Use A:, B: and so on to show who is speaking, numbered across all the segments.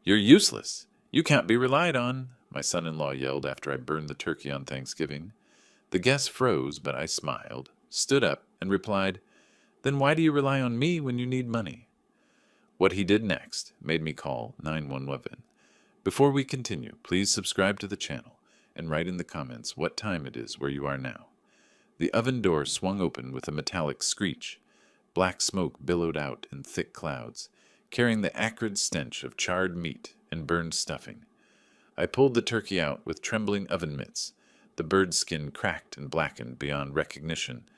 A: "You're useless. You can't be relied on," my son-in-law yelled after I burned the turkey on Thanksgiving. The guest froze, but I smiled, stood up, and replied, "Then why do you rely on me when you need money?" What he did next made me call 911. Before we continue, please subscribe to the channel and write in the comments what time it is where you are now. The oven door swung open with a metallic screech. Black smoke billowed out in thick clouds, carrying the acrid stench of charred meat and burned stuffing. I pulled the turkey out with trembling oven mitts. The bird skin cracked and blackened beyond recognition.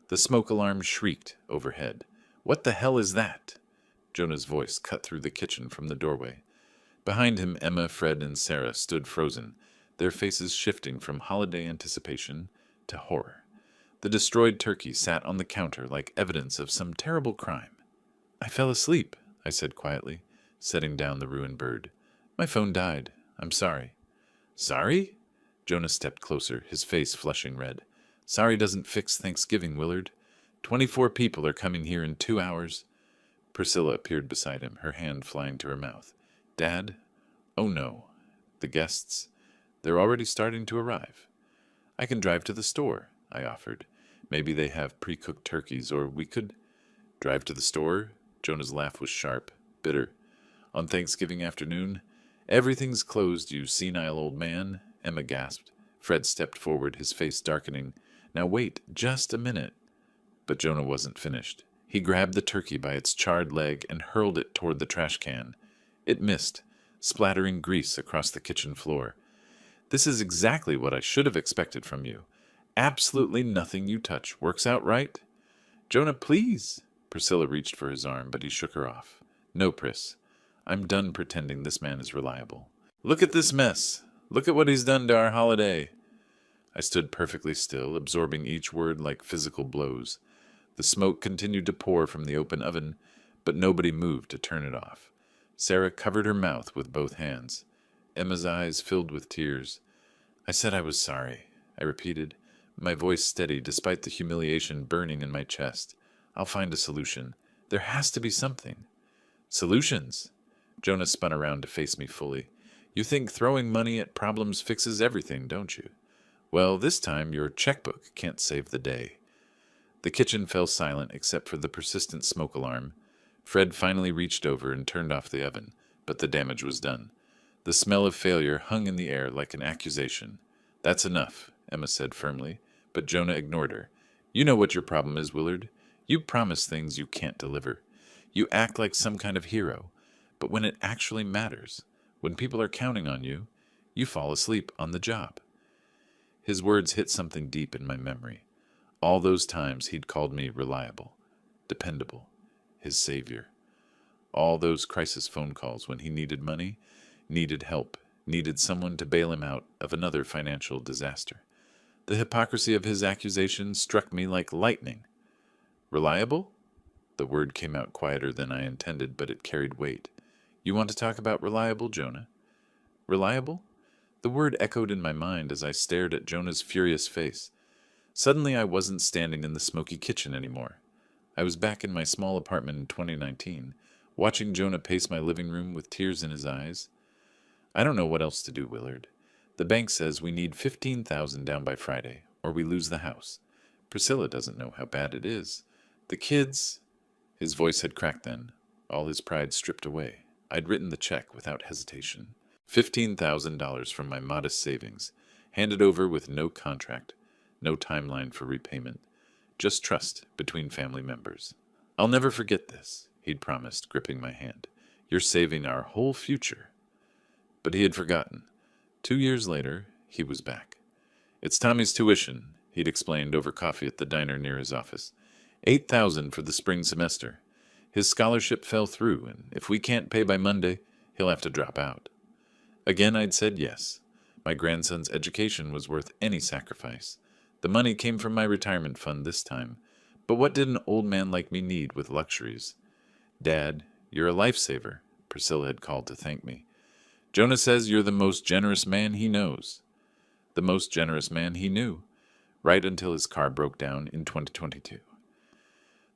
A: The smoke alarm shrieked overhead. "What the hell is that?" Jonah's voice cut through the kitchen from the doorway. Behind him, Emma, Fred, and Sarah stood frozen, their faces shifting from holiday anticipation to horror. The destroyed turkey sat on the counter like evidence of some terrible crime. "I fell asleep," I said quietly, setting down the ruined bird. "My phone died. I'm sorry." "Sorry?" Jonah stepped closer, his face flushing red. "Sorry doesn't fix Thanksgiving, Willard. 24 people are coming here in 2 hours. Priscilla appeared beside him, her hand flying to her mouth. "Dad? Oh no. The guests? They're already starting to arrive." "I can drive to the store," I offered. "Maybe they have pre-cooked turkeys, or we could—" "Drive to the store?" Jonah's laugh was sharp, bitter. "On Thanksgiving afternoon? Everything's closed, you senile old man," Emma gasped. Fred stepped forward, his face darkening. "Now wait just a minute." But Jonah wasn't finished. He grabbed the turkey by its charred leg and hurled it toward the trash can. It missed, splattering grease across the kitchen floor. "This is exactly what I should have expected from you. Absolutely nothing you touch works out right." "Jonah, please." Priscilla reached for his arm, but he shook her off. "No, Pris. I'm done pretending this man is reliable. Look at this mess. Look at what he's done to our holiday." I stood perfectly still, absorbing each word like physical blows. The smoke continued to pour from the open oven, but nobody moved to turn it off. Sarah covered her mouth with both hands. Emma's eyes filled with tears. "I said I was sorry," I repeated, my voice steady despite the humiliation burning in my chest. "I'll find a solution. There has to be something." "Solutions?" Jonah spun around to face me fully. "You think throwing money at problems fixes everything, don't you? Well, this time your checkbook can't save the day." The kitchen fell silent except for the persistent smoke alarm. Fred finally reached over and turned off the oven, but the damage was done. The smell of failure hung in the air like an accusation. "That's enough," Emma said firmly, but Jonah ignored her. "You know what your problem is, Willard. You promise things you can't deliver. You act like some kind of hero, but when it actually matters, when people are counting on you, you fall asleep on the job." His words hit something deep in my memory. All those times he'd called me reliable, dependable, his savior. All those crisis phone calls when he needed money, needed help, needed someone to bail him out of another financial disaster. The hypocrisy of his accusations struck me like lightning. "Reliable?" The word came out quieter than I intended, but it carried weight. "You want to talk about reliable, Jonah?" "Reliable?" The word echoed in my mind as I stared at Jonah's furious face. Suddenly I wasn't standing in the smoky kitchen anymore. I was back in my small apartment in 2019, watching Jonah pace my living room with tears in his eyes. "I don't know what else to do, Willard. The bank says we need 15,000 down by Friday, or we lose the house. Priscilla doesn't know how bad it is. The kids—" His voice had cracked then, all his pride stripped away. I'd written the check without hesitation. $15,000 from my modest savings, handed over with no contract, no timeline for repayment, just trust between family members. "I'll never forget this," he'd promised, gripping my hand. "You're saving our whole future." But he had forgotten. 2 years later, he was back. "It's Tommy's tuition," he'd explained over coffee at the diner near his office. 8,000 for the spring semester. His scholarship fell through, and if we can't pay by Monday, he'll have to drop out. Again I'd said yes. My grandson's education was worth any sacrifice. The money came from my retirement fund this time. But what did an old man like me need with luxuries? "Dad, you're a lifesaver," Priscilla had called to thank me. "Jonah says you're the most generous man he knows." The most generous man he knew, right until his car broke down in 2022.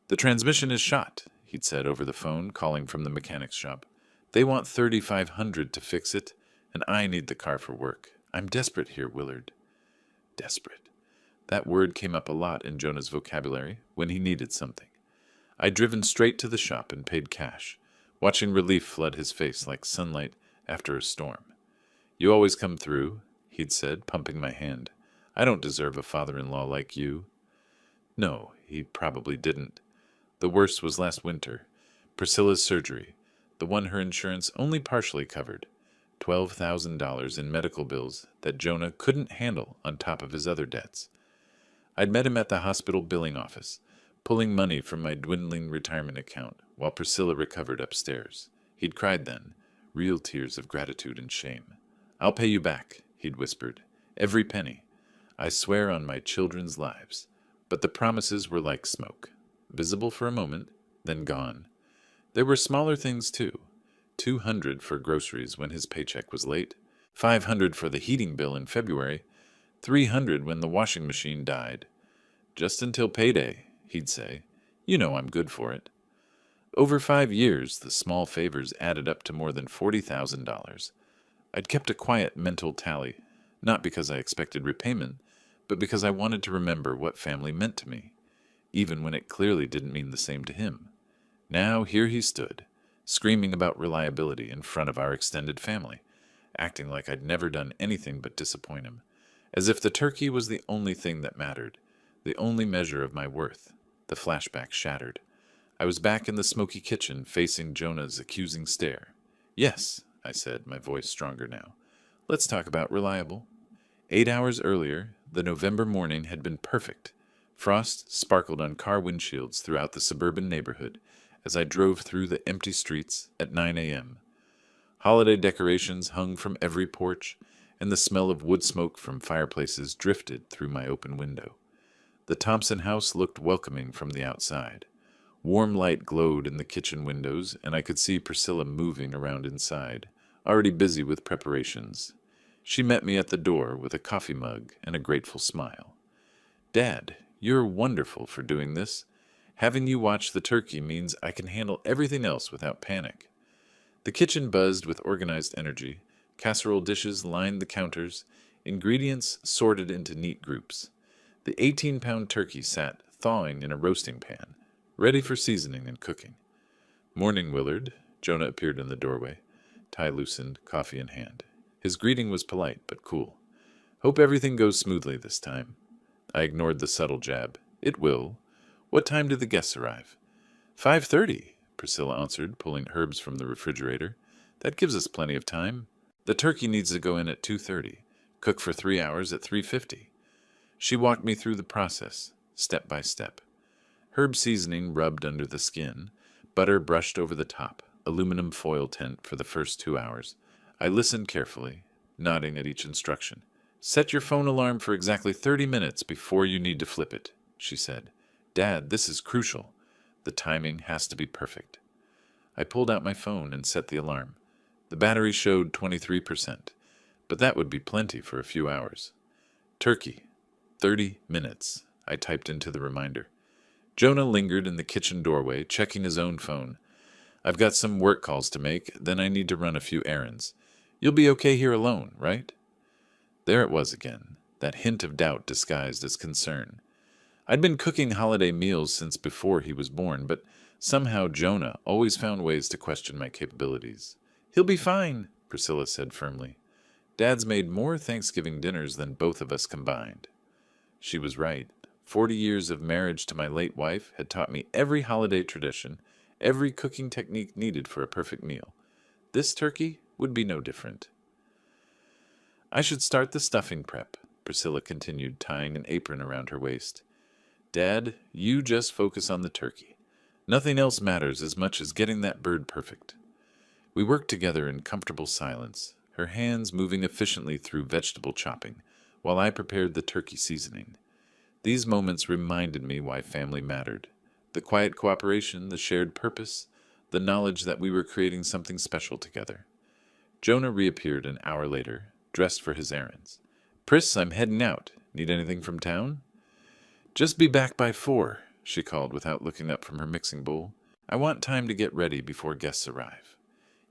A: "The transmission is shot," he'd said over the phone, calling from the mechanic's shop. They want $3,500 to fix it, and I need the car for work. I'm desperate here, Willard. Desperate. That word came up a lot in Jonah's vocabulary when he needed something. I'd driven straight to the shop and paid cash, watching relief flood his face like sunlight after a storm. You always come through, he'd said, pumping my hand. I don't deserve a father-in-law like you. No, he probably didn't. The worst was last winter. Priscilla's surgery, the one her insurance only partially covered. $12,000 in medical bills that Jonah couldn't handle on top of his other debts. I'd met him at the hospital billing office, pulling money from my dwindling retirement account while Priscilla recovered upstairs. He'd cried then, real tears of gratitude and shame. I'll pay you back, he'd whispered. Every penny. I swear on my children's lives. But the promises were like smoke, visible for a moment, then gone. There were smaller things too. $200 for groceries when his paycheck was late, $500 for the heating bill in February, $300 when the washing machine died. Just until payday, he'd say. You know I'm good for it. Over 5 years, the small favors added up to more than $40,000. I'd kept a quiet mental tally, not because I expected repayment, but because I wanted to remember what family meant to me, even when it clearly didn't mean the same to him. Now here he stood, screaming about reliability in front of our extended family, acting like I'd never done anything but disappoint him, as if the turkey was the only thing that mattered, the only measure of my worth. The flashback shattered. I was back in the smoky kitchen, facing Jonah's accusing stare. Yes, I said, my voice stronger now. Let's talk about reliable. 8 hours earlier, the November morning had been perfect. Frost sparkled on car windshields throughout the suburban neighborhood as I drove through the empty streets at 9 a.m. Holiday decorations hung from every porch, and the smell of wood smoke from fireplaces drifted through my open window. The Thompson house looked welcoming from the outside. Warm light glowed in the kitchen windows, and I could see Priscilla moving around inside, already busy with preparations. She met me at the door with a coffee mug and a grateful smile. Dad, you're wonderful for doing this. Having you watch the turkey means I can handle everything else without panic. The kitchen buzzed with organized energy. Casserole dishes lined the counters, ingredients sorted into neat groups. The 18-pound turkey sat thawing in a roasting pan, ready for seasoning and cooking. Morning, Willard. Jonah appeared in the doorway, tie loosened, coffee in hand. His greeting was polite but cool. Hope everything goes smoothly this time. I ignored the subtle jab. It will. What time do the guests arrive? 5:30, Priscilla answered, pulling herbs from the refrigerator. That gives us plenty of time. The turkey needs to go in at 2:30, cook for 3 hours at 3:50. She walked me through the process, step by step. Herb seasoning rubbed under the skin, butter brushed over the top, aluminum foil tent for the first 2 hours. I listened carefully, nodding at each instruction. Set your phone alarm for exactly 30 minutes before you need to flip it, she said. Dad, this is crucial. The timing has to be perfect. I pulled out my phone and set the alarm. The battery showed 23%, but that would be plenty for a few hours. Turkey, 30 minutes, I typed into the reminder. Jonah lingered in the kitchen doorway, checking his own phone. I've got some work calls to make, then I need to run a few errands. You'll be okay here alone, right? There it was again, that hint of doubt disguised as concern. I'd been cooking holiday meals since before he was born, but somehow Jonah always found ways to question my capabilities. He'll be fine, Priscilla said firmly. Dad's made more Thanksgiving dinners than both of us combined. She was right. 40 years of marriage to my late wife had taught me every holiday tradition, every cooking technique needed for a perfect meal. This turkey would be no different. I should start the stuffing prep, Priscilla continued, tying an apron around her waist. Dad, you just focus on the turkey. Nothing else matters as much as getting that bird perfect. We worked together in comfortable silence, her hands moving efficiently through vegetable chopping, while I prepared the turkey seasoning. These moments reminded me why family mattered. The quiet cooperation, the shared purpose, the knowledge that we were creating something special together. Jonah reappeared an hour later, dressed for his errands. Pris, I'm heading out. Need anything from town? Just be back by 4, she called without looking up from her mixing bowl. I want time to get ready before guests arrive.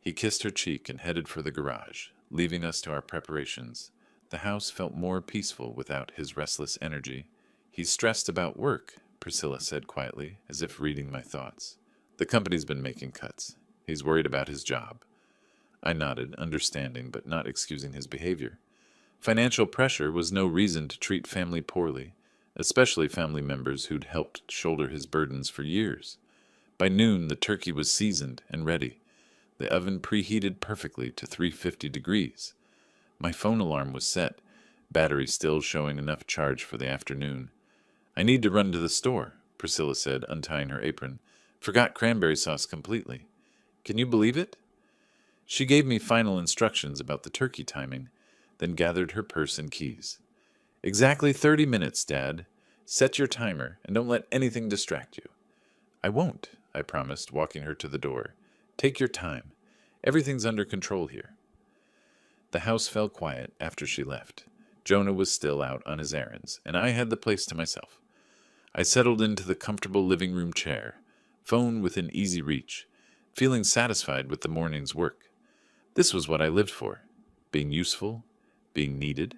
A: He kissed her cheek and headed for the garage, leaving us to our preparations. The house felt more peaceful without his restless energy. He's stressed about work, Priscilla said quietly, as if reading my thoughts. The company's been making cuts. He's worried about his job. I nodded, understanding but not excusing his behavior. Financial pressure was no reason to treat family poorly, especially family members who'd helped shoulder his burdens for years. By noon, the turkey was seasoned and ready. The oven preheated perfectly to 350 degrees. My phone alarm was set, battery still showing enough charge for the afternoon. I need to run to the store, Priscilla said, untying her apron. Forgot cranberry sauce completely. Can you believe it? She gave me final instructions about the turkey timing, then gathered her purse and keys. Exactly 30 minutes, Dad. Set your timer and don't let anything distract you. I won't, I promised, walking her to the door. Take your time. Everything's under control here. The house fell quiet after she left. Jonah was still out on his errands, and I had the place to myself. I settled into the comfortable living room chair, phone within easy reach, feeling satisfied with the morning's work. This was what I lived for, being useful, being needed,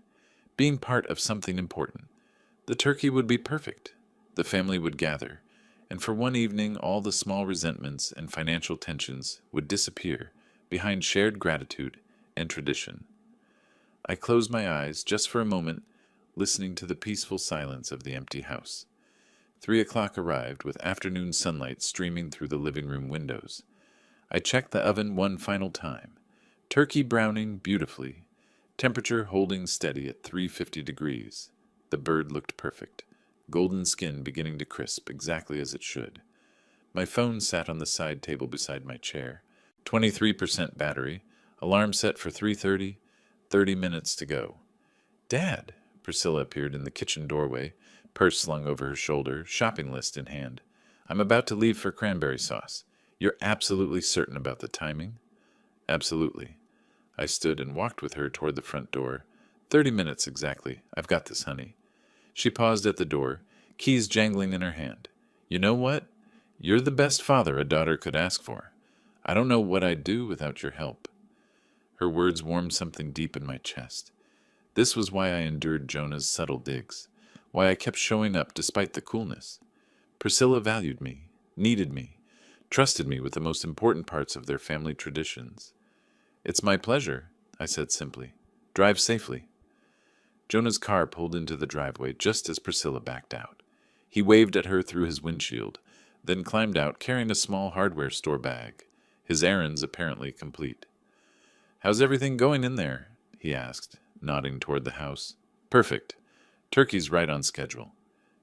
A: being part of something important. The turkey would be perfect. The family would gather, and for one evening all the small resentments and financial tensions would disappear behind shared gratitude and tradition. I closed my eyes just for a moment, listening to the peaceful silence of the empty house. 3 o'clock arrived with afternoon sunlight streaming through the living room windows. I checked the oven one final time. Turkey browning beautifully, temperature holding steady at 350 degrees. The bird looked perfect, golden skin beginning to crisp exactly as it should. My phone sat on the side table beside my chair. 23% battery, alarm set for 3:30, 30 minutes to go. Dad, Priscilla appeared in the kitchen doorway, purse slung over her shoulder, shopping list in hand. I'm about to leave for cranberry sauce. You're absolutely certain about the timing? Absolutely. I stood and walked with her toward the front door. 30 minutes exactly. I've got this, honey. She paused at the door, keys jangling in her hand. You know what? You're the best father a daughter could ask for. I don't know what I'd do without your help. Her words warmed something deep in my chest. This was why I endured Jonah's subtle digs, why I kept showing up despite the coolness. Priscilla valued me, needed me, trusted me with the most important parts of their family traditions. It's my pleasure, I said simply. Drive safely. Jonah's car pulled into the driveway just as Priscilla backed out. He waved at her through his windshield, then climbed out carrying a small hardware store bag, his errands apparently complete. How's everything going in there? He asked, nodding toward the house. Perfect. Turkey's right on schedule.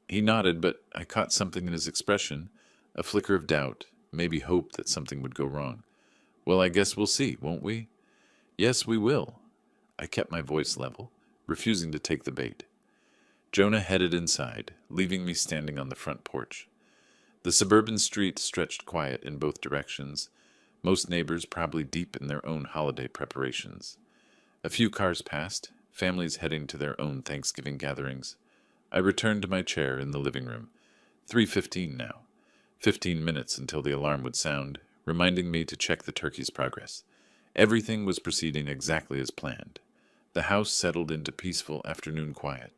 A: He nodded, but I caught something in his expression, a flicker of doubt, maybe hope that something would go wrong. Well, I guess we'll see, won't we? Yes, we will. I kept my voice level, refusing to take the bait. Jonah headed inside, leaving me standing on the front porch. The suburban street stretched quiet in both directions, most neighbors probably deep in their own holiday preparations. A few cars passed, families heading to their own Thanksgiving gatherings. I returned to my chair in the living room. 3:15 now. 15 minutes until the alarm would sound, reminding me to check the turkey's progress. Everything was proceeding exactly as planned. The house settled into peaceful afternoon quiet.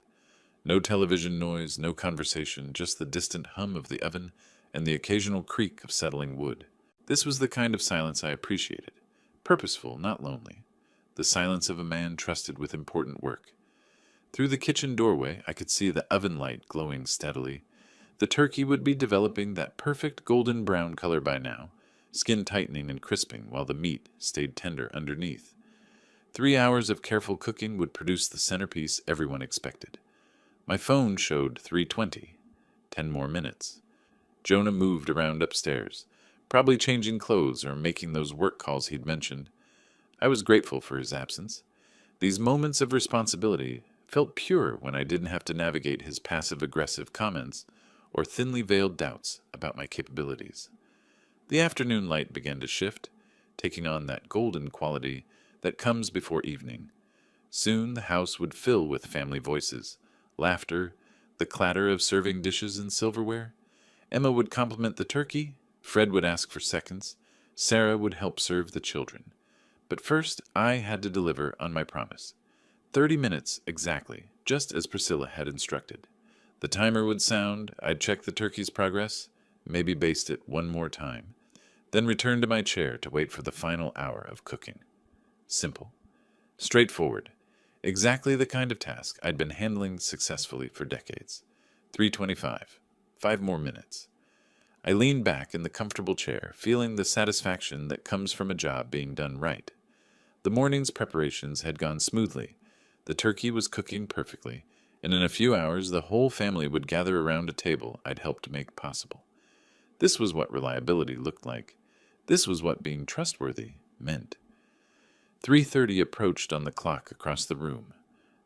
A: No television noise, no conversation, just the distant hum of the oven and the occasional creak of settling wood. This was the kind of silence I appreciated. Purposeful, not lonely. The silence of a man trusted with important work. Through the kitchen doorway, I could see the oven light glowing steadily. The turkey would be developing that perfect golden brown color by now, skin tightening and crisping while the meat stayed tender underneath. 3 hours of careful cooking would produce the centerpiece everyone expected. My phone showed 3:20. 10 more minutes. Jonah moved around upstairs, probably changing clothes or making those work calls he'd mentioned. I was grateful for his absence. These moments of responsibility felt pure when I didn't have to navigate his passive-aggressive comments or thinly veiled doubts about my capabilities. The afternoon light began to shift, taking on that golden quality that comes before evening. Soon the house would fill with family voices, laughter, the clatter of serving dishes and silverware. Emma would compliment the turkey, Fred would ask for seconds, Sarah would help serve the children. But first, I had to deliver on my promise. 30 minutes exactly, just as Priscilla had instructed. The timer would sound, I'd check the turkey's progress, maybe baste it one more time, then return to my chair to wait for the final hour of cooking. Simple. Straightforward. Exactly the kind of task I'd been handling successfully for decades. 3:25. 5 more minutes. I leaned back in the comfortable chair, feeling the satisfaction that comes from a job being done right. The morning's preparations had gone smoothly. The turkey was cooking perfectly, and in a few hours the whole family would gather around a table I'd helped make possible. This was what reliability looked like. This was what being trustworthy meant. 3:30 approached on the clock across the room.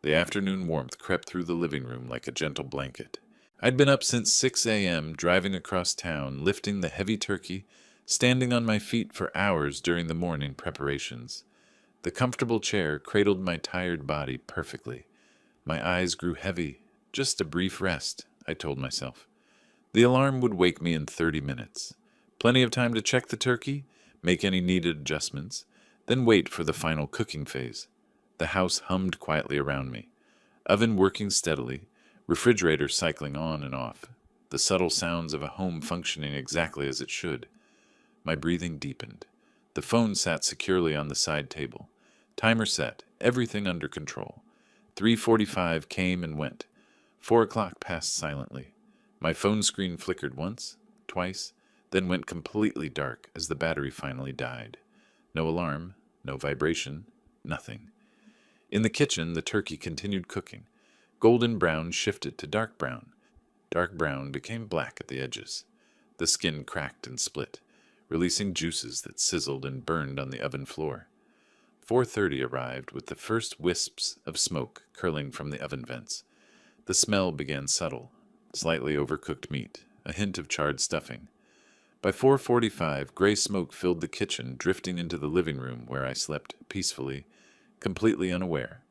A: The afternoon warmth crept through the living room like a gentle blanket. I'd been up since 6 a.m., driving across town, lifting the heavy turkey, standing on my feet for hours during the morning preparations. The comfortable chair cradled my tired body perfectly. My eyes grew heavy. Just a brief rest, I told myself. The alarm would wake me in 30 minutes. Plenty of time to check the turkey, make any needed adjustments, then wait for the final cooking phase. The house hummed quietly around me. Oven working steadily, refrigerator cycling on and off, the subtle sounds of a home functioning exactly as it should. My breathing deepened. The phone sat securely on the side table. Timer set, everything under control. 3:45 came and went. 4 o'clock passed silently. My phone screen flickered once, twice, then went completely dark as the battery finally died. No alarm, no vibration, nothing. In the kitchen, the turkey continued cooking. Golden brown shifted to dark brown. Dark brown became black at the edges. The skin cracked and split, releasing juices that sizzled and burned on the oven floor. 4:30 arrived with the first wisps of smoke curling from the oven vents. The smell began subtle, slightly overcooked meat, a hint of charred stuffing. By 4:45, gray smoke filled the kitchen, drifting into the living room where I slept peacefully, completely unaware.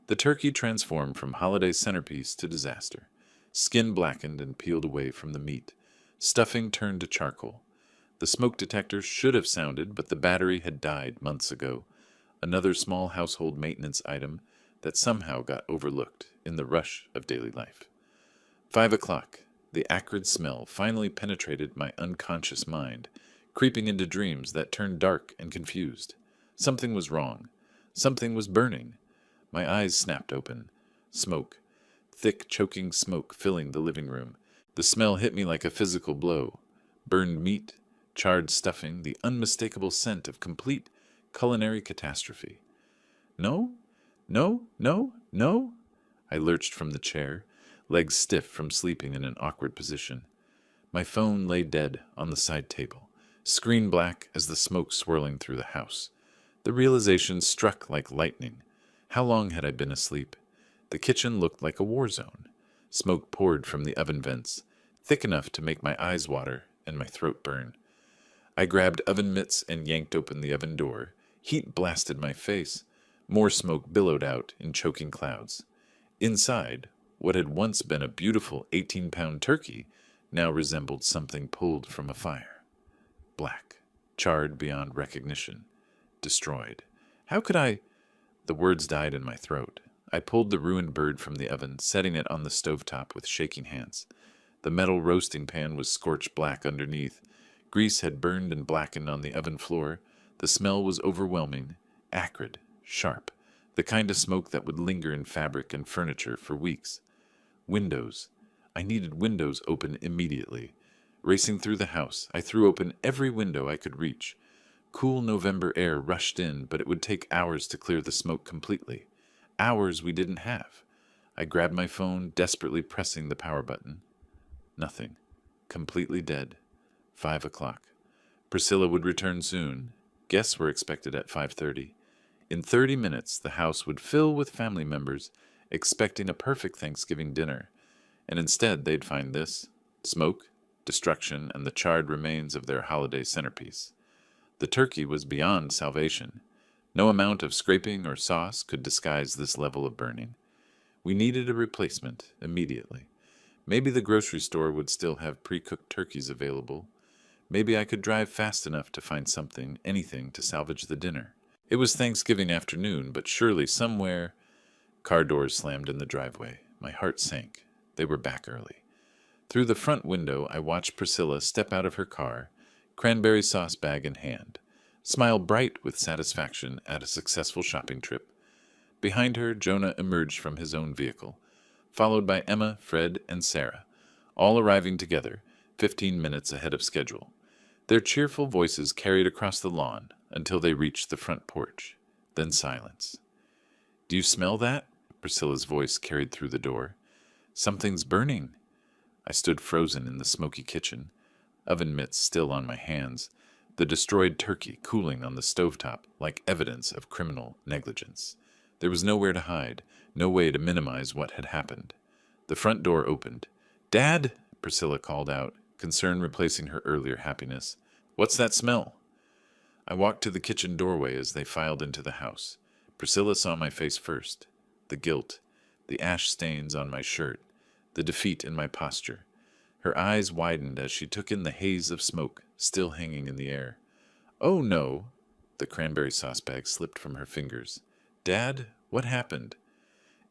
A: The turkey transformed from holiday centerpiece to disaster. Skin blackened and peeled away from the meat. Stuffing turned to charcoal. The smoke detector should have sounded, but the battery had died months ago. Another small household maintenance item that somehow got overlooked in the rush of daily life. 5 o'clock. The acrid smell finally penetrated my unconscious mind, creeping into dreams that turned dark and confused. Something was wrong. Something was burning. My eyes snapped open. Smoke. Thick, choking smoke filling the living room. The smell hit me like a physical blow. Burned meat, charred stuffing, the unmistakable scent of complete culinary catastrophe. No? No? No? No? I lurched from the chair, legs stiff from sleeping in an awkward position. My phone lay dead on the side table, screen black as the smoke swirling through the house. The realization struck like lightning. How long had I been asleep? The kitchen looked like a war zone. Smoke poured from the oven vents, thick enough to make my eyes water and my throat burn. I grabbed oven mitts and yanked open the oven door. Heat blasted my face. More smoke billowed out in choking clouds. Inside, what had once been a beautiful 18-pound turkey now resembled something pulled from a fire. Black, charred beyond recognition, destroyed. How could I? The words died in my throat. I pulled the ruined bird from the oven, setting it on the stovetop with shaking hands. The metal roasting pan was scorched black underneath. Grease had burned and blackened on the oven floor. The smell was overwhelming, acrid, sharp, the kind of smoke that would linger in fabric and furniture for weeks. Windows. I needed windows open immediately. Racing through the house, I threw open every window I could reach. Cool November air rushed in, but it would take hours to clear the smoke completely. Hours we didn't have. I grabbed my phone, desperately pressing the power button. Nothing. Completely dead. 5 o'clock. Priscilla would return soon. Guests were expected at 5:30. In 30 minutes, the house would fill with family members, expecting a perfect Thanksgiving dinner. And instead, they'd find this: smoke, destruction, and the charred remains of their holiday centerpiece. The turkey was beyond salvation. No amount of scraping or sauce could disguise this level of burning. We needed a replacement immediately. Maybe the grocery store would still have pre-cooked turkeys available. Maybe I could drive fast enough to find something, anything, to salvage the dinner. It was Thanksgiving afternoon, but surely somewhere. Car doors slammed in the driveway. My heart sank. They were back early. Through the front window, I watched Priscilla step out of her car, cranberry sauce bag in hand, smile bright with satisfaction at a successful shopping trip. Behind her, Jonah emerged from his own vehicle, followed by Emma, Fred, and Sarah, all arriving together, 15 minutes ahead of schedule. Their cheerful voices carried across the lawn until they reached the front porch. Then silence. "Do you smell that?" Priscilla's voice carried through the door. "Something's burning." I stood frozen in the smoky kitchen, oven mitts still on my hands, the destroyed turkey cooling on the stovetop like evidence of criminal negligence. There was nowhere to hide, no way to minimize what had happened. The front door opened. "Dad!" Priscilla called out, concern replacing her earlier happiness. "What's that smell?" I walked to the kitchen doorway as they filed into the house. Priscilla saw my face first. The guilt, the ash stains on my shirt, the defeat in my posture. Her eyes widened as she took in the haze of smoke still hanging in the air. "Oh, no." The cranberry sauce bag slipped from her fingers. "Dad, what happened?"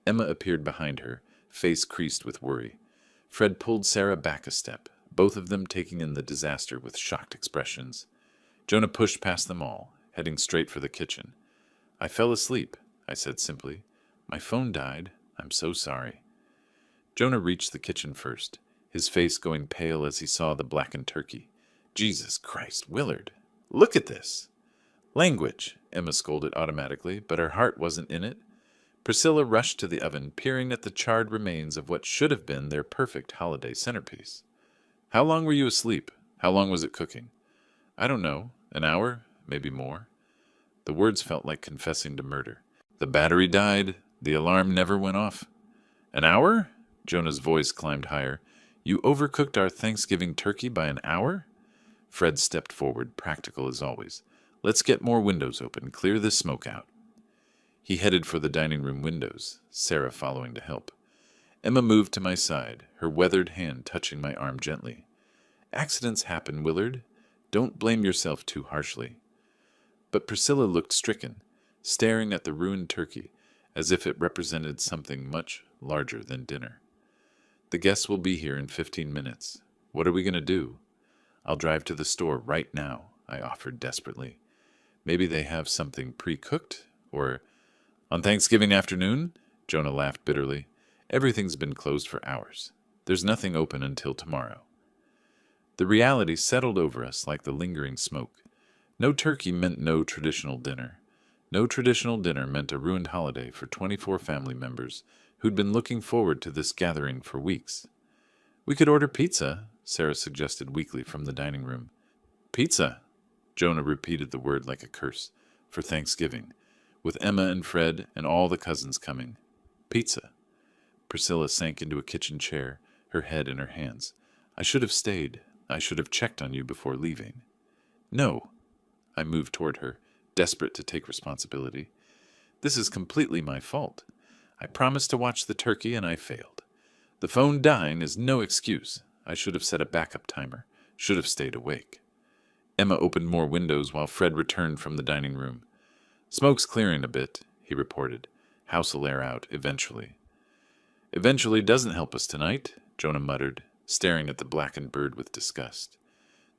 A: Emma appeared behind her, face creased with worry. Fred pulled Sarah back a step, both of them taking in the disaster with shocked expressions. Jonah pushed past them all, heading straight for the kitchen. "I fell asleep," I said simply. "My phone died. I'm so sorry." Jonah reached the kitchen first, his face going pale as he saw the blackened turkey. "Jesus Christ, Willard! Look at this!" "Language," Emma scolded automatically, but her heart wasn't in it. Priscilla rushed to the oven, peering at the charred remains of what should have been their perfect holiday centerpiece. "How long were you asleep? How long was it cooking?" "I don't know. An hour? Maybe more." The words felt like confessing to murder. "The battery died. The alarm never went off." "An hour?" Jonah's voice climbed higher. "You overcooked our Thanksgiving turkey by an hour?" Fred stepped forward, practical as always. "Let's get more windows open. Clear this smoke out." He headed for the dining room windows, Sarah following to help. Emma moved to my side, her weathered hand touching my arm gently. "Accidents happen, Willard. Don't blame yourself too harshly." But Priscilla looked stricken, staring at the ruined turkey, as if it represented something much larger than dinner. "The guests will be here in 15 minutes. What are we going to do?" "I'll drive to the store right now," I offered desperately. "Maybe they have something pre-cooked, or—" "On Thanksgiving afternoon?" Jonah laughed bitterly. "Everything's been closed for hours. There's nothing open until tomorrow." The reality settled over us like the lingering smoke. No turkey meant no traditional dinner. No traditional dinner meant a ruined holiday for 24 family members who'd been looking forward to this gathering for weeks. "We could order pizza," Sarah suggested weakly from the dining room. "Pizza," Jonah repeated the word like a curse, "for Thanksgiving, with Emma and Fred and all the cousins coming. Pizza." Priscilla sank into a kitchen chair, her head in her hands. "I should have stayed. I should have checked on you before leaving." "No." I moved toward her, desperate to take responsibility. "This is completely my fault. I promised to watch the turkey and I failed. The phone dying is no excuse. I should have set a backup timer, should have stayed awake." Emma opened more windows while Fred returned from the dining room. "Smoke's clearing a bit," he reported. "House'll air out eventually." "Eventually doesn't help us tonight," Jonah muttered, staring at the blackened bird with disgust.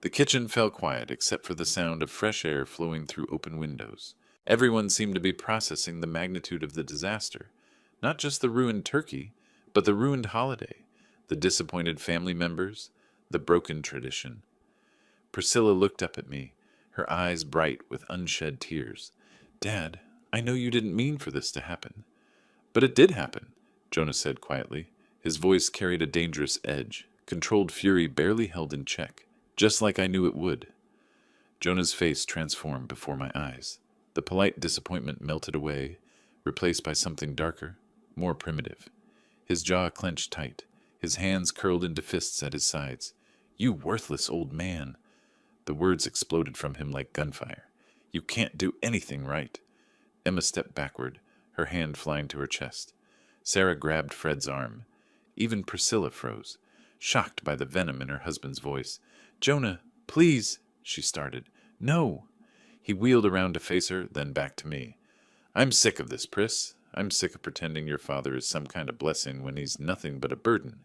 A: The kitchen fell quiet except for the sound of fresh air flowing through open windows. Everyone seemed to be processing the magnitude of the disaster. Not just the ruined turkey, but the ruined holiday, the disappointed family members, the broken tradition. Priscilla looked up at me, her eyes bright with unshed tears. "Dad, I know you didn't mean for this to happen." "But it did happen," Jonah said quietly. His voice carried a dangerous edge, controlled fury barely held in check, just like I knew it would. Jonah's face transformed before my eyes. The polite disappointment melted away, replaced by something darker, more primitive. His jaw clenched tight, his hands curled into fists at his sides. "You worthless old man!" The words exploded from him like gunfire. "You can't do anything right." Emma stepped backward, her hand flying to her chest. Sarah grabbed Fred's arm. Even Priscilla froze, shocked by the venom in her husband's voice. "Jonah, Please, she started. No. He wheeled around to face her, then back to me. I'm sick of this, Pris. I'm sick of pretending your father is some kind of blessing when he's nothing but a burden.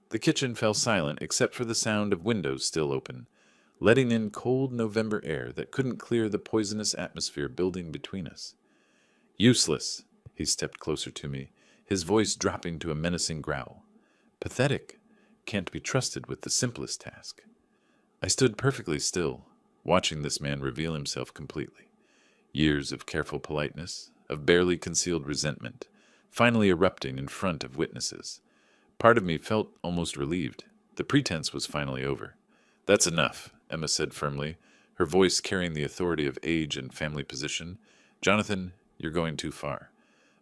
A: The kitchen fell silent except for the sound of windows still open, letting in cold November air that couldn't clear the poisonous atmosphere building between us. Useless. He stepped closer to me, his voice dropping to a menacing growl. Pathetic. Can't be trusted with the simplest task. I stood perfectly still, watching this man reveal himself completely. Years of careful politeness, of barely concealed resentment, finally erupting in front of witnesses. Part of me felt almost relieved. The pretense was finally over. That's enough, Emma said firmly, her voice carrying the authority of age and family position. Jonathan, you're going too far.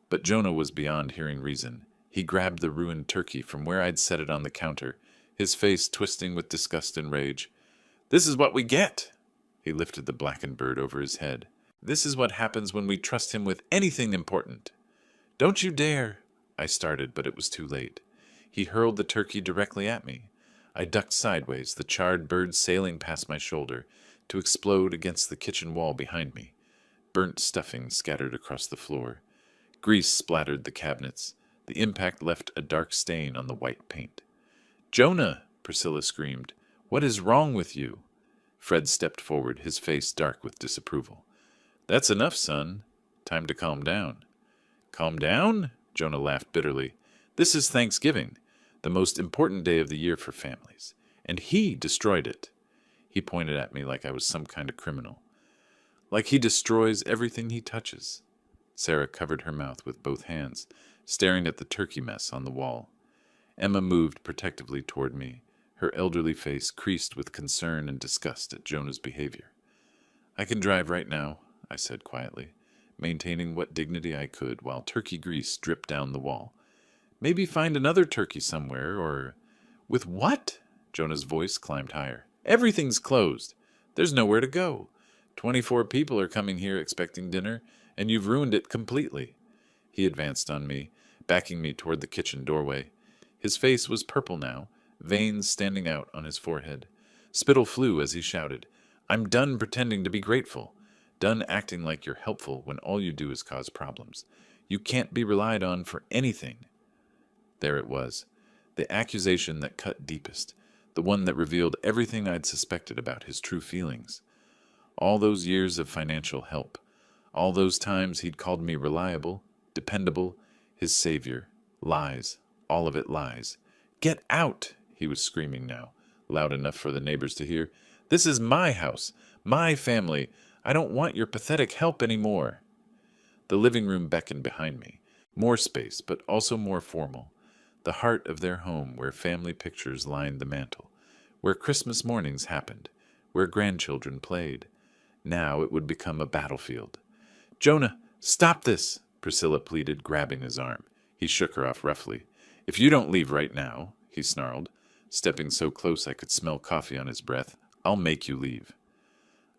A: But Jonah was beyond hearing reason. He grabbed the ruined turkey from where I'd set it on the counter, his face twisting with disgust and rage. This is what we get! He lifted the blackened bird over his head. This is what happens when we trust him with anything important. Don't you dare! I started, but it was too late. He hurled the turkey directly at me. I ducked sideways, the charred bird sailing past my shoulder, to explode against the kitchen wall behind me. Burnt stuffing scattered across the floor. Grease splattered the cabinets. The impact left a dark stain on the white paint. Jonah! Priscilla screamed. What is wrong with you? Fred stepped forward, his face dark with disapproval. That's enough, son. Time to calm down. Calm down? Jonah laughed bitterly. This is Thanksgiving, the most important day of the year for families, and he destroyed it. He pointed at me like I was some kind of criminal. Like he destroys everything he touches. Sarah covered her mouth with both hands, staring at the turkey mess on the wall. Emma moved protectively toward me, her elderly face creased with concern and disgust at Jonah's behavior. I can drive right now, I said quietly, maintaining what dignity I could while turkey grease dripped down the wall. Maybe find another turkey somewhere, or... With what? Jonah's voice climbed higher. Everything's closed. There's nowhere to go. 24 people are coming here expecting dinner, and you've ruined it completely. He advanced on me, backing me toward the kitchen doorway. His face was purple now, veins standing out on his forehead. Spittle flew as he shouted, I'm done pretending to be grateful. Done acting like you're helpful when all you do is cause problems. You can't be relied on for anything. There it was, the accusation that cut deepest, the one that revealed everything I'd suspected about his true feelings. All those years of financial help, all those times he'd called me reliable, dependable, his savior, lies, all of it lies. Get out, he was screaming now, loud enough for the neighbors to hear. This is my house, my family. I don't want your pathetic help anymore. The living room beckoned behind me, more space, but also more formal. The heart of their home where family pictures lined the mantel, where Christmas mornings happened, where grandchildren played. Now it would become a battlefield. Jonah, stop this, Priscilla pleaded, grabbing his arm. He shook her off roughly. If you don't leave right now, he snarled, stepping so close I could smell coffee on his breath, I'll make you leave.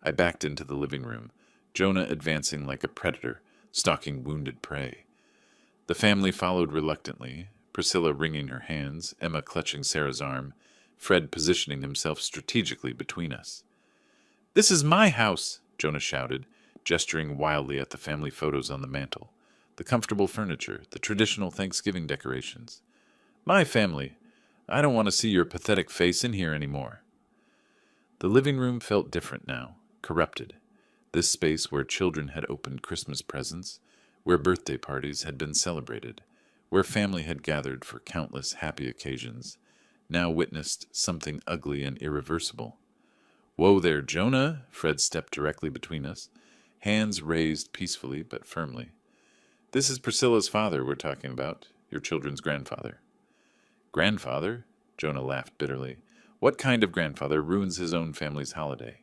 A: I backed into the living room, Jonah advancing like a predator, stalking wounded prey. The family followed reluctantly, Priscilla wringing her hands, Emma clutching Sarah's arm, Fred positioning himself strategically between us. This is my house, Jonah shouted, gesturing wildly at the family photos on the mantel, the comfortable furniture, the traditional Thanksgiving decorations. My family. I don't want to see your pathetic face in here anymore. The living room felt different now, corrupted. This space where children had opened Christmas presents, where birthday parties had been celebrated, where family had gathered for countless happy occasions, now witnessed something ugly and irreversible. Whoa there, Jonah! Fred stepped directly between us, hands raised peacefully but firmly. This is Priscilla's father we're talking about, your children's grandfather. Grandfather? Jonah laughed bitterly. What kind of grandfather ruins his own family's holiday?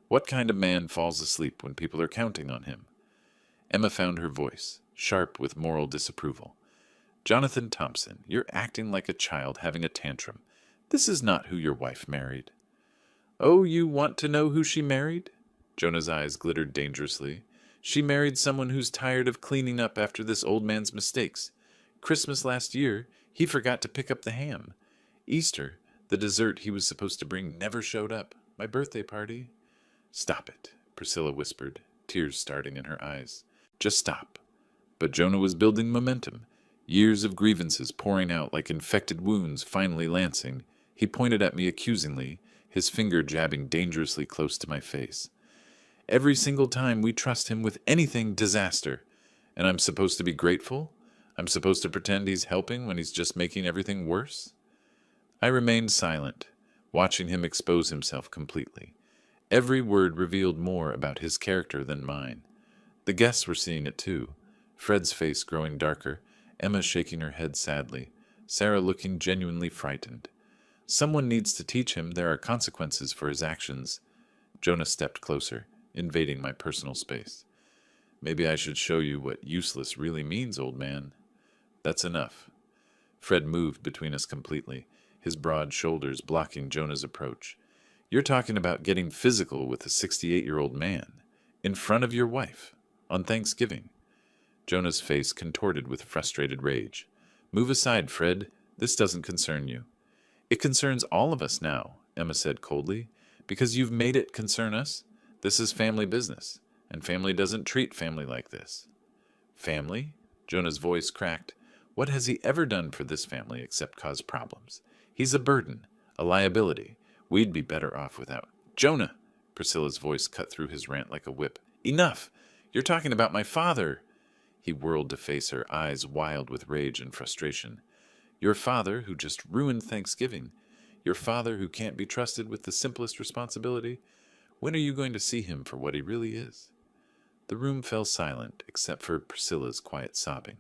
A: What kind of man falls asleep when people are counting on him? Emma found her voice, sharp with moral disapproval. Jonathan Thompson, you're acting like a child having a tantrum. This is not who your wife married. Oh, you want to know who she married? Jonah's eyes glittered dangerously. She married someone who's tired of cleaning up after this old man's mistakes. Christmas last year, he forgot to pick up the ham. Easter, the dessert he was supposed to bring never showed up. My birthday party. Stop it, Priscilla whispered, tears starting in her eyes. Just stop. But Jonah was building momentum, years of grievances pouring out like infected wounds finally lancing. He pointed at me accusingly, his finger jabbing dangerously close to my face. Every single time we trust him with anything, disaster. And I'm supposed to be grateful? I'm supposed to pretend he's helping when he's just making everything worse? I remained silent, watching him expose himself completely. Every word revealed more about his character than mine. The guests were seeing it too, Fred's face growing darker, Emma shaking her head sadly, Sarah looking genuinely frightened. Someone needs to teach him there are consequences for his actions. Jonah stepped closer, invading my personal space. Maybe I should show you what useless really means, old man. That's enough. Fred moved between us completely, his broad shoulders blocking Jonah's approach. You're talking about getting physical with a 68-year-old man, in front of your wife, on Thanksgiving. Jonah's face contorted with frustrated rage. Move aside, Fred. This doesn't concern you. It concerns all of us now, Emma said coldly, because you've made it concern us. This is family business, and family doesn't treat family like this. Family? Jonah's voice cracked. What has he ever done for this family except cause problems? He's a burden, a liability. We'd be better off without. Jonah! Priscilla's voice cut through his rant like a whip. Enough! You're talking about my father! He whirled to face her, eyes wild with rage and frustration. Your father, who just ruined Thanksgiving. Your father, who can't be trusted with the simplest responsibility. When are you going to see him for what he really is? The room fell silent, except for Priscilla's quiet sobbing.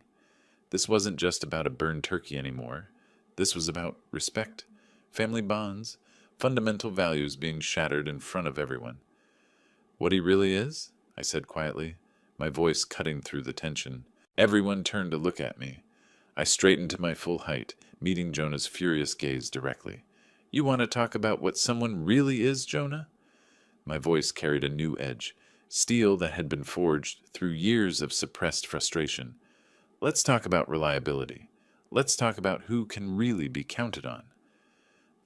A: This wasn't just about a burned turkey anymore. This was about respect, family bonds, fundamental values being shattered in front of everyone. What he really is? I said quietly, my voice cutting through the tension. Everyone turned to look at me. I straightened to my full height, meeting Jonah's furious gaze directly. You want to talk about what someone really is, Jonah? My voice carried a new edge, steel that had been forged through years of suppressed frustration. Let's talk about reliability. Let's talk about who can really be counted on.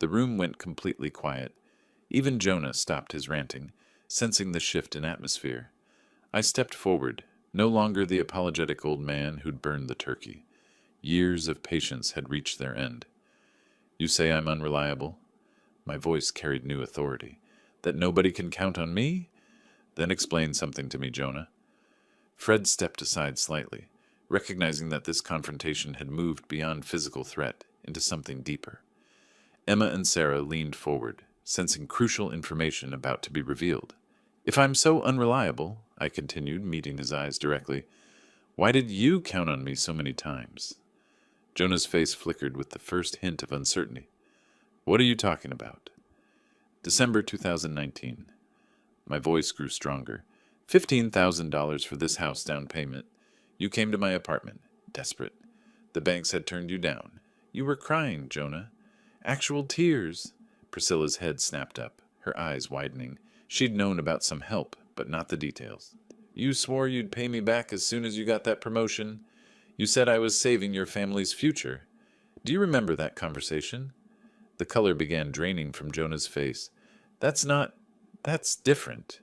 A: The room went completely quiet. Even Jonah stopped his ranting, sensing the shift in atmosphere. I stepped forward, no longer the apologetic old man who'd burned the turkey. Years of patience had reached their end. You say I'm unreliable? My voice carried new authority. That nobody can count on me? Then explain something to me, Jonah. Fred stepped aside slightly, recognizing that this confrontation had moved beyond physical threat into something deeper. Emma and Sarah leaned forward, sensing crucial information about to be revealed. If I'm so unreliable, I continued, meeting his eyes directly, why did you count on me so many times? Jonah's face flickered with the first hint of uncertainty. What are you talking about? December 2019. My voice grew stronger. $15,000 for this house down payment. You came to my apartment, desperate. The banks had turned you down. You were crying, Jonah. Actual tears. Priscilla's head snapped up, her eyes widening. She'd known about some help, but not the details. You swore you'd pay me back as soon as you got that promotion. You said I was saving your family's future. Do you remember that conversation? The color began draining from Jonah's face. That's different.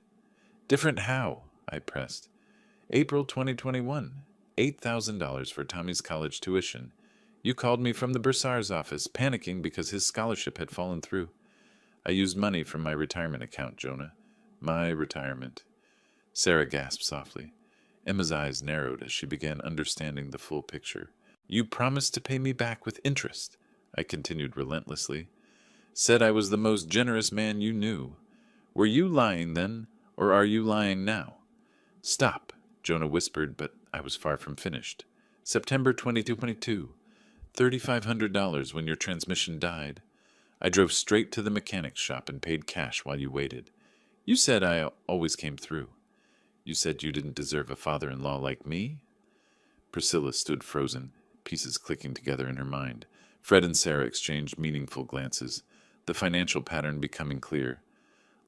A: Different how? I pressed. April 2021. $8,000 for Tommy's college tuition. You called me from the bursar's office, panicking because his scholarship had fallen through. I used money from my retirement account, Jonah. My retirement. Sarah gasped softly. Emma's eyes narrowed as she began understanding the full picture. You promised to pay me back with interest, I continued relentlessly. Said I was the most generous man you knew. Were you lying then, or are you lying now? Stop, Jonah whispered, but I was far from finished. September 2022. $3,500 when your transmission died. I drove straight to the mechanic's shop and paid cash while you waited. You said I always came through. You said you didn't deserve a father-in-law like me? Priscilla stood frozen, pieces clicking together in her mind. Fred and Sarah exchanged meaningful glances, the financial pattern becoming clear.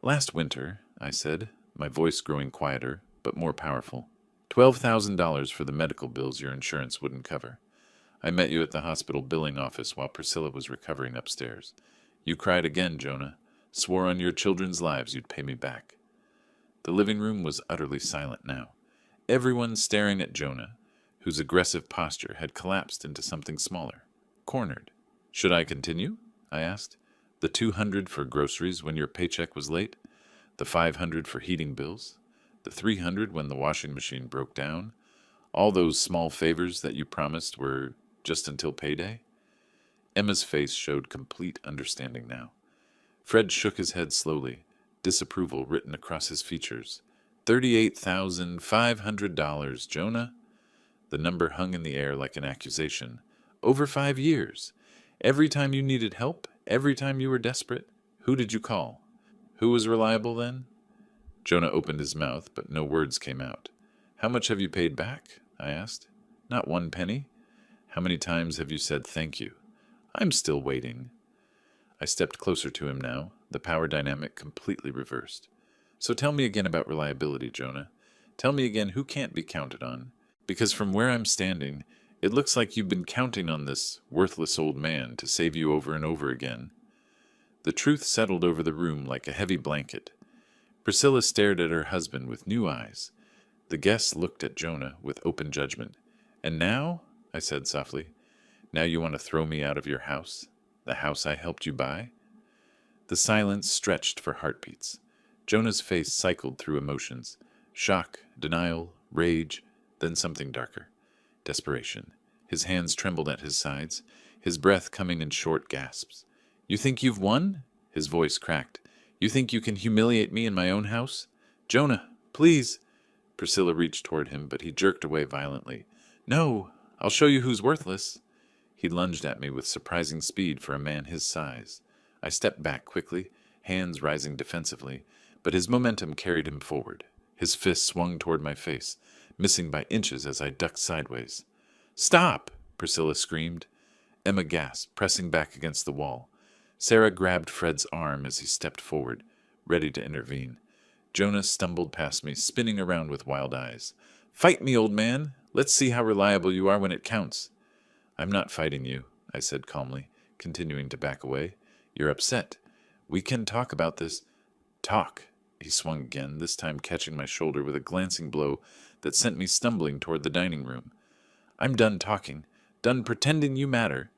A: Last winter, I said, my voice growing quieter, but more powerful. $12,000 for the medical bills your insurance wouldn't cover. I met you at the hospital billing office while Priscilla was recovering upstairs. You cried again, Jonah. Swore on your children's lives you'd pay me back. The living room was utterly silent now. Everyone staring at Jonah, whose aggressive posture had collapsed into something smaller, cornered. Should I continue? I asked. The 200 for groceries when your paycheck was late? The 500 for heating bills? The 300 when the washing machine broke down? All those small favors that you promised were just until payday? Emma's face showed complete understanding now. Fred shook his head slowly, disapproval written across his features. $38,500, Jonah. The number hung in the air like an accusation. Over 5 years. Every time you needed help, every time you were desperate, who did you call? Who was reliable then? Jonah opened his mouth, but no words came out. How much have you paid back? I asked. Not 1 penny. How many times have you said thank you? I'm still waiting. I stepped closer to him now, the power dynamic completely reversed. So tell me again about reliability, Jonah. Tell me again who can't be counted on. Because from where I'm standing, it looks like you've been counting on this worthless old man to save you over and over again. The truth settled over the room like a heavy blanket. Priscilla stared at her husband with new eyes. The guests looked at Jonah with open judgment. And now, I said softly, now you want to throw me out of your house? The house I helped you buy? The silence stretched for heartbeats. Jonah's face cycled through emotions. Shock, denial, rage, then something darker. Desperation. His hands trembled at his sides, his breath coming in short gasps. You think you've won? His voice cracked. You think you can humiliate me in my own house? Jonah, please. Priscilla reached toward him, but he jerked away violently. No, I'll show you who's worthless. He lunged at me with surprising speed for a man his size. I stepped back quickly, hands rising defensively, but his momentum carried him forward. His fist swung toward my face, missing by inches as I ducked sideways. Stop! Priscilla screamed. Emma gasped, pressing back against the wall. Sarah grabbed Fred's arm as he stepped forward, ready to intervene. Jonah stumbled past me, spinning around with wild eyes. Fight me, old man! Let's see how reliable you are when it counts. I'm not fighting you, I said calmly, continuing to back away. You're upset. We can talk about this. Talk. He swung again, this time catching my shoulder with a glancing blow that sent me stumbling toward the dining room. I'm done talking. Done pretending you matter.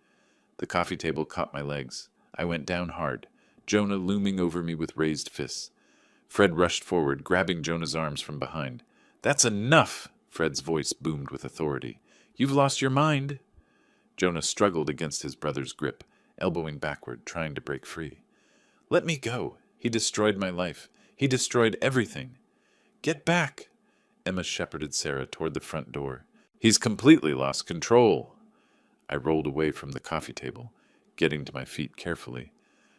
A: The coffee table caught my legs. I went down hard, Jonah looming over me with raised fists. Fred rushed forward, grabbing Jonah's arms from behind. That's enough! Fred's voice boomed with authority. You've lost your mind. Jonah struggled against his brother's grip, elbowing backward, trying to break free. Let me go. He destroyed my life. He destroyed everything. Get back! Emma shepherded Sarah toward the front door. He's completely lost control. I rolled away from the coffee table, getting to my feet carefully.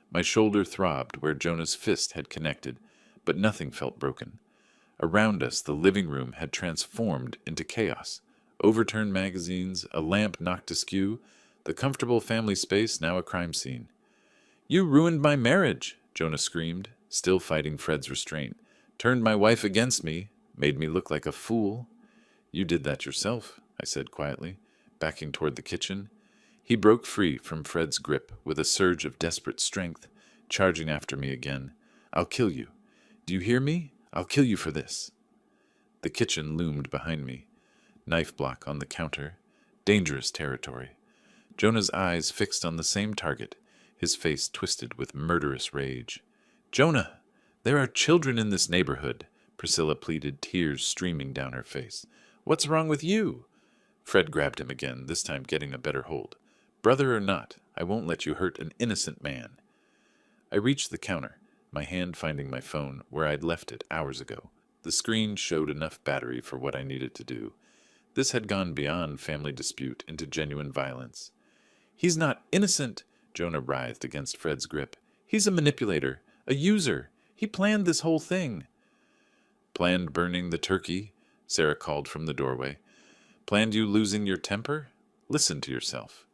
A: My shoulder throbbed where Jonah's fist had connected, but nothing felt broken. Around us, the living room had transformed into chaos. Overturned magazines, a lamp knocked askew, the comfortable family space now a crime scene. You ruined my marriage, Jonah screamed, still fighting Fred's restraint. Turned my wife against me, made me look like a fool. You did that yourself, I said quietly, backing toward the kitchen. He broke free from Fred's grip with a surge of desperate strength, charging after me again. I'll kill you. Do you hear me? I'll kill you for this. The kitchen loomed behind me. Knife block on the counter. Dangerous territory. Jonah's eyes fixed on the same target, his face twisted with murderous rage. Jonah, there are children in this neighborhood, Priscilla pleaded, tears streaming down her face. What's wrong with you? Fred grabbed him again, this time getting a better hold. Brother or not, I won't let you hurt an innocent man. I reached the counter, my hand finding my phone where I'd left it hours ago. The screen showed enough battery for what I needed to do. This had gone beyond family dispute into genuine violence. He's not innocent, Jonah writhed against Fred's grip. He's a manipulator, a user. He planned this whole thing. Planned burning the turkey, Sarah called from the doorway. Planned you losing your temper? Listen to yourself.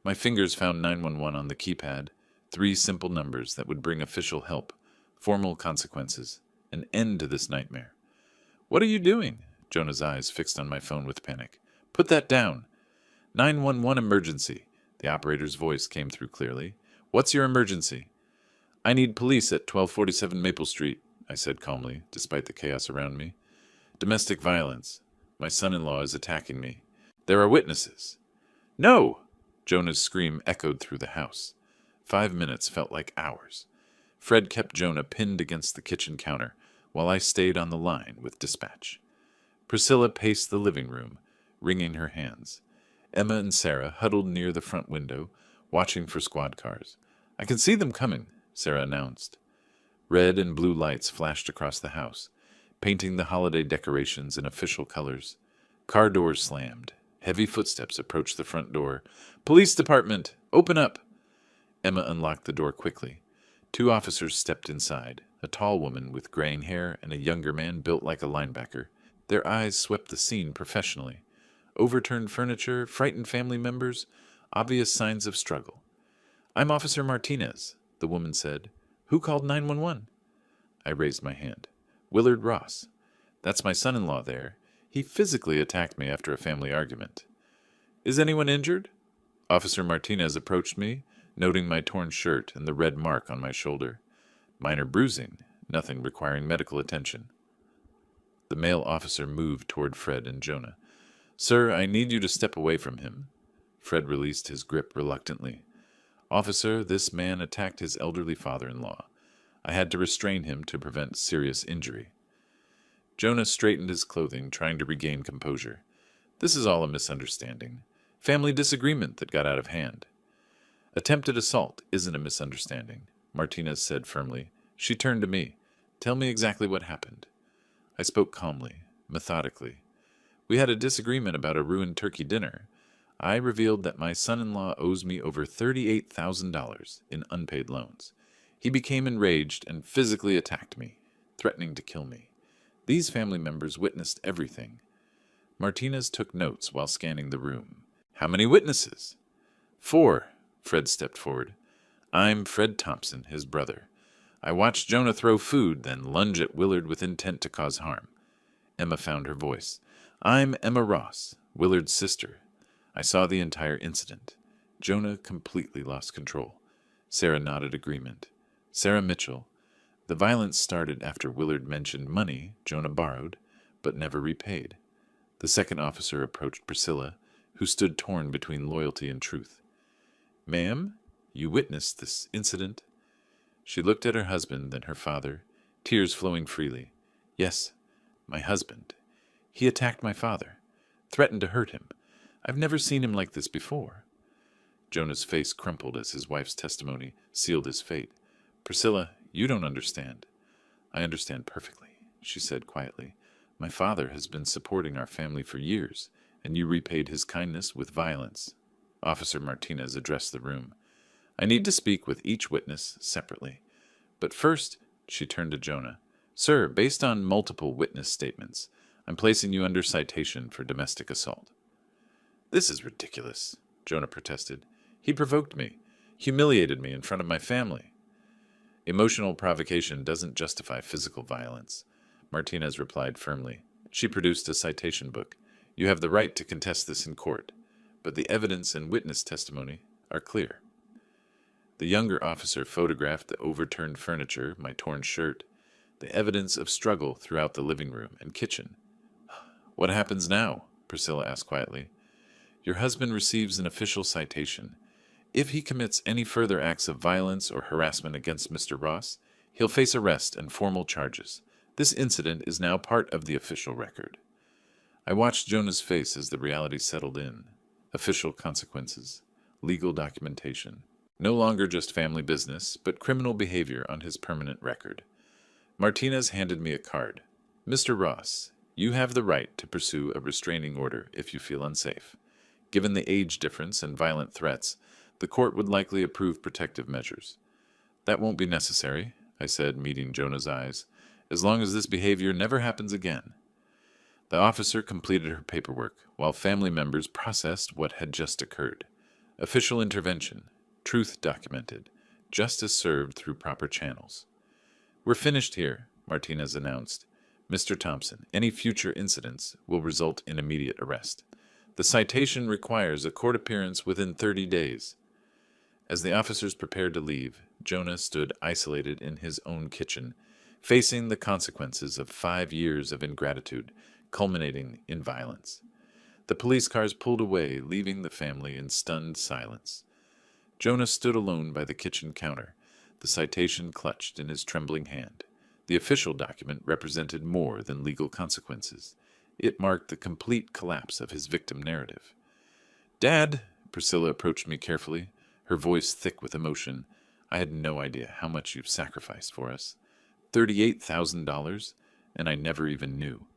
A: My fingers found 911 on the keypad, 3 simple numbers that would bring official help, formal consequences, an end to this nightmare. What are you doing? Jonah's eyes fixed on my phone with panic. Put that down. 911 emergency. The operator's voice came through clearly. What's your emergency? I need police at 1247 Maple Street, I said calmly, despite the chaos around me. Domestic violence. My son-in-law is attacking me. There are witnesses. No! Jonah's scream echoed through the house. 5 minutes felt like hours. Fred kept Jonah pinned against the kitchen counter, while I stayed on the line with dispatch. Priscilla paced the living room, wringing her hands. Emma and Sarah huddled near the front window, watching for squad cars. I can see them coming, Sarah announced. Red and blue lights flashed across the house, painting the holiday decorations in official colors. Car doors slammed. Heavy footsteps approached the front door. Police department! Open up! Emma unlocked the door quickly. 2 officers stepped inside, a tall woman with graying hair and a younger man built like a linebacker. Their eyes swept the scene professionally. Overturned furniture, frightened family members, obvious signs of struggle. I'm Officer Martinez, the woman said. Who called 911? I raised my hand. Willard Ross. That's my son-in-law there. He physically attacked me after a family argument. Is anyone injured? Officer Martinez approached me, noting my torn shirt and the red mark on my shoulder. Minor bruising, nothing requiring medical attention. The male officer moved toward Fred and Jonah. Sir, I need you to step away from him. Fred released his grip reluctantly. Officer, this man attacked his elderly father-in-law. I had to restrain him to prevent serious injury. Jonah straightened his clothing, trying to regain composure. This is all a misunderstanding. Family disagreement that got out of hand. Attempted assault isn't a misunderstanding, Martinez said firmly. She turned to me. Tell me exactly what happened. I spoke calmly, methodically. We had a disagreement about a ruined turkey dinner. I revealed that my son-in-law owes me over $38,000 in unpaid loans. He became enraged and physically attacked me, threatening to kill me. These family members witnessed everything. Martinez took notes while scanning the room. How many witnesses? 4. Fred stepped forward. I'm Fred Thompson, his brother. I watched Jonah throw food, then lunge at Willard with intent to cause harm. Emma found her voice. I'm Emma Ross, Willard's sister. I saw the entire incident. Jonah completely lost control. Sarah nodded agreement. Sarah Mitchell. The violence started after Willard mentioned money Jonah borrowed, but never repaid. The second officer approached Priscilla, who stood torn between loyalty and truth. Ma'am, you witnessed this incident? She looked at her husband, then her father, tears flowing freely. Yes, my husband. He attacked my father, threatened to hurt him. I've never seen him like this before. Jonah's face crumpled as his wife's testimony sealed his fate. Priscilla, you don't understand. I understand perfectly, she said quietly. My father has been supporting our family for years, and you repaid his kindness with violence. Officer Martinez addressed the room. I need to speak with each witness separately. But first, she turned to Jonah. Sir, based on multiple witness statements, I'm placing you under citation for domestic assault. This is ridiculous, Jonah protested. He provoked me, humiliated me in front of my family. Emotional provocation doesn't justify physical violence, Martinez replied firmly. She produced a citation book. You have the right to contest this in court, but the evidence and witness testimony are clear. The younger officer photographed the overturned furniture, my torn shirt, the evidence of struggle throughout the living room and kitchen. What happens now? Priscilla asked quietly. Your husband receives an official citation. If he commits any further acts of violence or harassment against Mr. Ross, he'll face arrest and formal charges. This incident is now part of the official record. I watched Jonah's face as the reality settled in. Official consequences, legal documentation. No longer just family business, but criminal behavior on his permanent record. Martinez handed me a card. Mr. Ross, you have the right to pursue a restraining order if you feel unsafe. Given the age difference and violent threats, the court would likely approve protective measures. That won't be necessary, I said, meeting Jonah's eyes, as long as this behavior never happens again. The officer completed her paperwork, while family members processed what had just occurred. Official intervention, truth documented, justice served through proper channels. We're finished here, Martinez announced. Mr. Thompson, any future incidents will result in immediate arrest. The citation requires a court appearance within 30 days. As the officers prepared to leave, Jonah stood isolated in his own kitchen, facing the consequences of 5 years of ingratitude, culminating in violence. The police cars pulled away, leaving the family in stunned silence. Jonah stood alone by the kitchen counter, the citation clutched in his trembling hand. The official document represented more than legal consequences. It marked the complete collapse of his victim narrative. "Dad," Priscilla approached me carefully, her voice thick with emotion. "I had no idea how much you've sacrificed for us. $38,000, and I never even knew."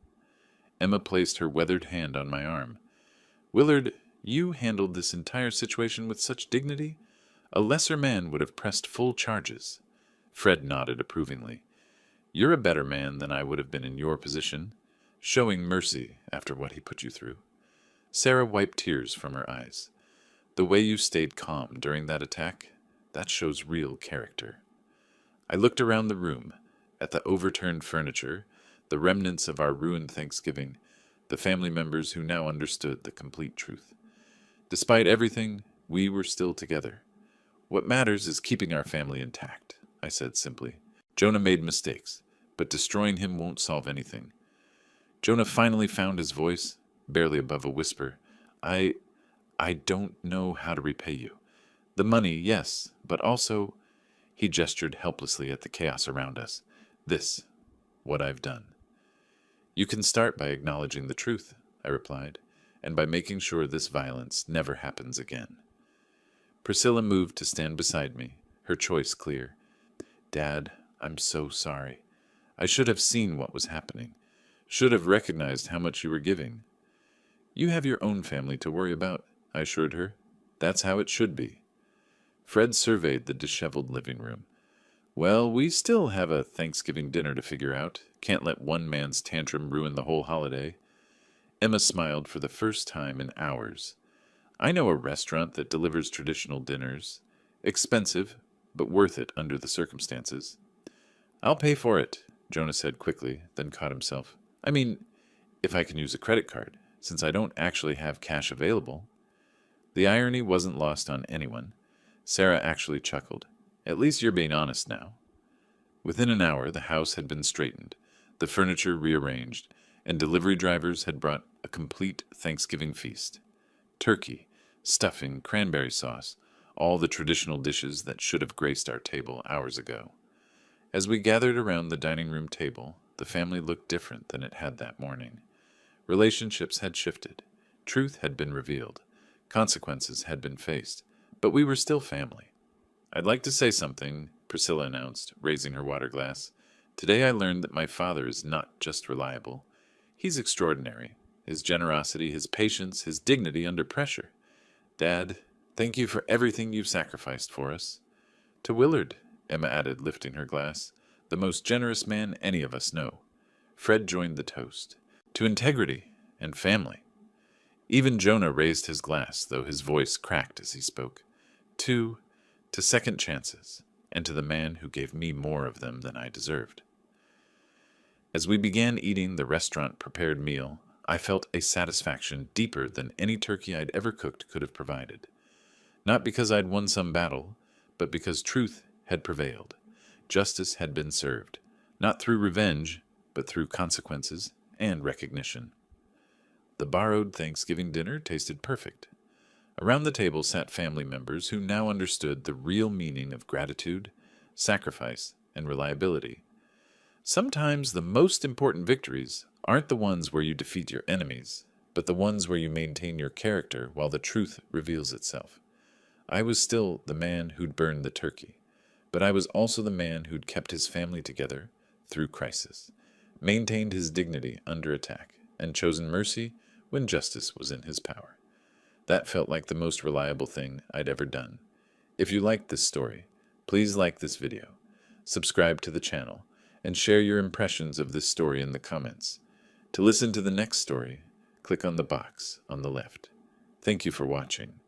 A: Emma placed her weathered hand on my arm. "Willard, you handled this entire situation with such dignity. A lesser man would have pressed full charges." Fred nodded approvingly. "You're a better man than I would have been in your position, showing mercy after what he put you through." Sarah wiped tears from her eyes. "The way you stayed calm during that attack, that shows real character." I looked around the room, at the overturned furniture, the remnants of our ruined Thanksgiving, the family members who now understood the complete truth. Despite everything, we were still together. "What matters is keeping our family intact," I said simply. "Jonah made mistakes, but destroying him won't solve anything." Jonah finally found his voice, barely above a whisper. I don't know how to repay you. The money, yes, but also," he gestured helplessly at the chaos around us, "this, what I've done." "You can start by acknowledging the truth," I replied, "and by making sure this violence never happens again." Priscilla moved to stand beside me, her choice clear. "Dad, I'm so sorry. I should have seen what was happening, should have recognized how much you were giving." "You have your own family to worry about," I assured her. "That's how it should be." Fred surveyed the disheveled living room. "Well, we still have a Thanksgiving dinner to figure out. Can't let one man's tantrum ruin the whole holiday." Emma smiled for the first time in hours. "I know a restaurant that delivers traditional dinners. Expensive, but worth it under the circumstances." "I'll pay for it," Jonah said quickly, then caught himself. "I mean, if I can use a credit card, since I don't actually have cash available." The irony wasn't lost on anyone. Sarah actually chuckled. "At least you're being honest now." Within an hour, the house had been straightened, the furniture rearranged, and delivery drivers had brought a complete Thanksgiving feast. Turkey, stuffing, cranberry sauce, all the traditional dishes that should have graced our table hours ago. As we gathered around the dining room table, the family looked different than it had that morning. Relationships had shifted. Truth had been revealed. Consequences had been faced. But we were still family. "I'd like to say something," Priscilla announced, raising her water glass. "Today I learned that my father is not just reliable. He's extraordinary. His generosity, his patience, his dignity under pressure. Dad, thank you for everything you've sacrificed for us." "To Willard," Emma added, lifting her glass, "the most generous man any of us know." Fred joined the toast. "To integrity and family." Even Jonah raised his glass, though his voice cracked as he spoke. To second chances, and to the man who gave me more of them than I deserved." As we began eating the restaurant-prepared meal, I felt a satisfaction deeper than any turkey I'd ever cooked could have provided. Not because I'd won some battle, but because truth had prevailed. Justice had been served, not through revenge, but through consequences and recognition. The borrowed Thanksgiving dinner tasted perfect. Around the table sat family members who now understood the real meaning of gratitude, sacrifice, and reliability. Sometimes the most important victories aren't the ones where you defeat your enemies, but the ones where you maintain your character while the truth reveals itself. I was still the man who'd burned the turkey, but I was also the man who'd kept his family together through crisis, maintained his dignity under attack, and chosen mercy when justice was in his power. That felt like the most reliable thing I'd ever done. If you liked this story, please like this video, subscribe to the channel, and share your impressions of this story in the comments. To listen to the next story, click on the box on the left. Thank you for watching.